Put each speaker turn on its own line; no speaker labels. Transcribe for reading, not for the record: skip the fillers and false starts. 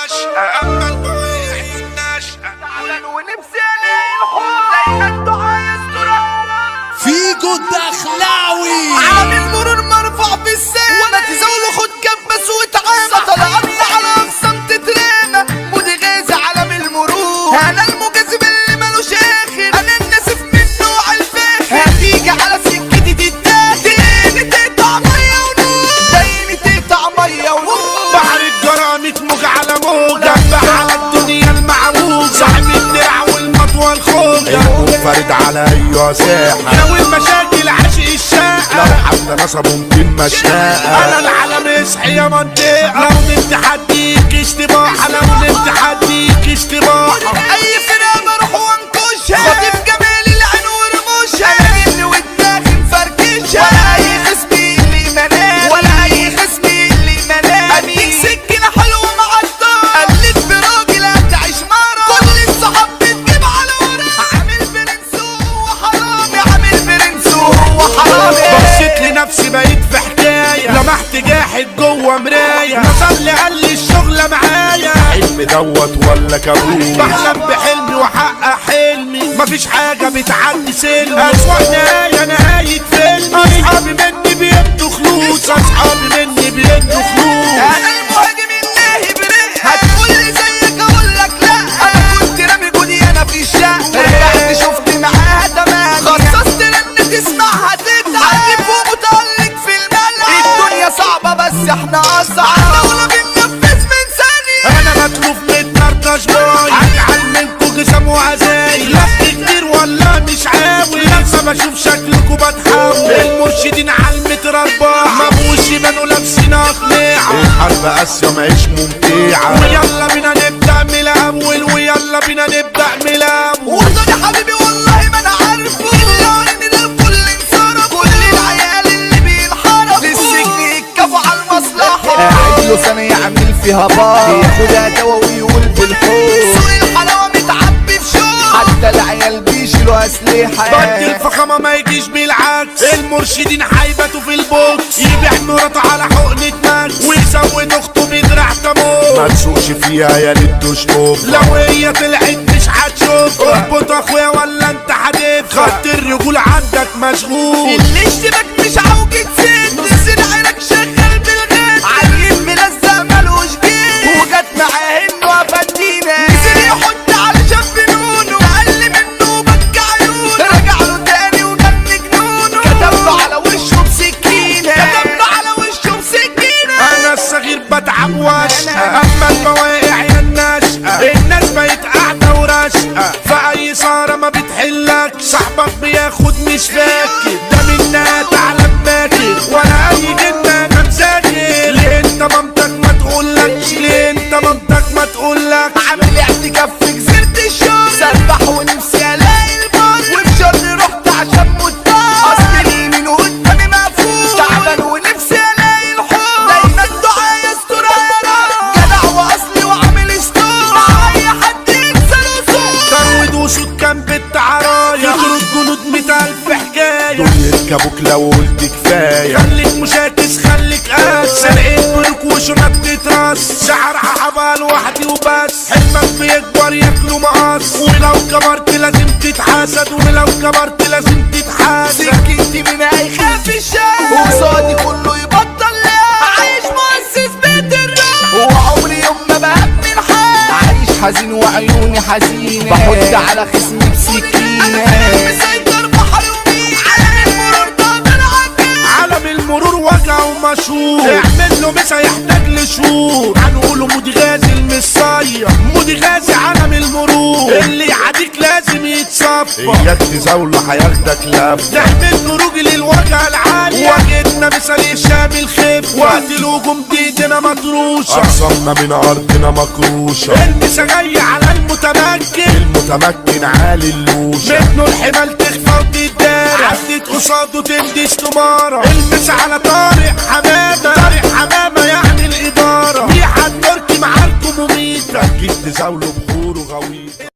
نشأة أما البويع هي النشأة
تعبان ونفسي الاقي الحب دايما الدعاء يسترها
فيجو الدخلاوي
عامل مرور مرفوع في السما ولا تزاوله خد كبس وتعامى طلعت على اقسام تترمى مودي غازي عالم المرور انا المجاذب اللي مالوش اخر انا الناسف من نوع الفاخر هتيجي على سكتي تتاخد ديني تقطع ميه ونور ديني تقطع ميه ونور
بحر الجرامة موج على موج جنب على الدنيا المعوج صاحب الدرع والمطوى الخوجة
منفرد على اي ساحة
لو المشاكل عاشق الشاقة
لو حد نصبه 200 مشناقة
انا العالم اصحي يا منطقة لو نمت حديك اشتباحة لو نمت حديك اشتباحة
اي فرقه بروح وانكشها خاطف جمال العين ورموشها انا جن ودماغي مفركشها ولا اي خصمي اللي منام ولا اي خصمي اللي منام اديك سكينه حلوه مع الدار قلت براجل هتعيش مرة كل الصحاب بتجيب على ورا عامل برنس وهو حرامي عامل برنس وهو حرامي
بصيت لنفسي بقيت في حكاية لمحت جاحد جوه مراية نظر لي قال لي الشغلة معايا
حلم دوت ولا كابوس
بحلم بحلمي واحقق حلمي مفيش حاجة بتعدي سلمي أسوأ نهاية نهاية فيلمي أصحابي مني بيدوا خلوص أصحابي مني بيدوا خلوص
انا المهاجم الناهي بريء هتقولي زيك اقولك لا انا كنت رامي جودي انا في الشقة رجعت شفت معاها تمام خصصت لان تسمعها تتعب عجيب ومتألق في الملعب الدنيا صعبة بس احنا اصعب دولة بننفذ من ثانية
أنا مطلوب متنرطش باي هجعل منكو جسم وعزايل لفت كتير ولا مش عاوي لما بشوف شكلكوا بتحول المرشدين على المتر أربعة مبقوش يبانوا لابسين أقنعة
الحرب اسيا معيش ممتعة
ويلا بينا نبدأ من الأول ويلا بينا نبدأ من الأول
وطني حبيبي والله ما انا عارفه الا ان ده الكل انصرف كل العيال اللي بينحرفوا للسجن يتكافوا على المصلحة قاعد له سنة يعمل فيها بار ياخدها دوا ويقول بالحب سوق الحلاوة متعبي في شوق حتى العيال بيشيلوا اسلحة
ضد الفخامة ما يجيش بالعكس المرشدين حيبته في البوكس يبيع مراته على حقنة ماكس ويزود اخته بدراع
ما
تموت
تسوقش فيها يا ريت تشطف
لو هي طلعت مش هتشوف اربط اخويا ولا انت هتفهم خط الرجول عندك مشغول
اللي اشتبك مش عوجة ست نص عينك شغال بالغيب عيل ملزق ملوش جيب وجت معاه انه افندينا نزل يحط على شاب نونه اقل منه بكى عيونه رجع له تاني وجن جنونه كتب له على وشه بسكينه كتب له على وشه بسكينه
انا الصغير بتعب واشقى اما البواقع يا النشأة الناس بقت قاعدة ورشقة فأي سهرة ما بتحلك صاحبك بياخد مش فاكر ده منها تعلم ماكر ولا اي جنة انا مذاكر ليه انت مامتك ما تقولكش ليه انت مامتك ما تقولك
عامل اعتكاف في جزيرة الشر سبح ونفسي الاقي البر وفي شر رحت عشان مضطر اصل اليمين قدامي مقفول تعبان ونفسي الاقي الحب دايما الدعاء يسترها يا رب جدع واصلي وعامل ستور مع اي حد ينسى الوصول
ترويض وشوط كان بالتعرايا يخرج جنود 100,000 حكاية
دول يركبوك لو قلت كفاية
خليك مشاكس خليك قاس سرقت بنوك وشنط تترص شعرها حبها لوحدي وبس حلمك بيكبر ياكلوا مقص ولو كبرت لازم تتحاسد ولو كبرت لازم تتحاسد
سكتي من هيخاف الشام وقصادي كله يبطل لعب عايش مؤسس بيت الراب وعمري يوم ما بهب من حال عايش حزين وعيوني حزينة بحط على خصمي بسكينة مسيطر بحر ومين عالم المرور ضامن عجل
عالم المرور وجع ومشهور اعمل له مش هيحتاج لشهور هنقوله مودي غازي المصير مودي غازي عالم المرور اللي يعاديك لازم يتصفى
اياك تزاوله هياخدك لف
نعمل خروج للوجه العالي وجدنا مثال هشام الخف وقت الهجوم ايدينا مطروشه
اقسامنا من ارضنا مكروشة
المسا جاي على المتمكن
المتمكن عالي اللوشة
منه الحمال تخفى وتداري عدت قصاده تمدي استمارة المسا على طارق حمامة طارق حمامة يعني الإدارة ميحة التركي معاركم مميتة
اكيد تزاوله بخور وغويطة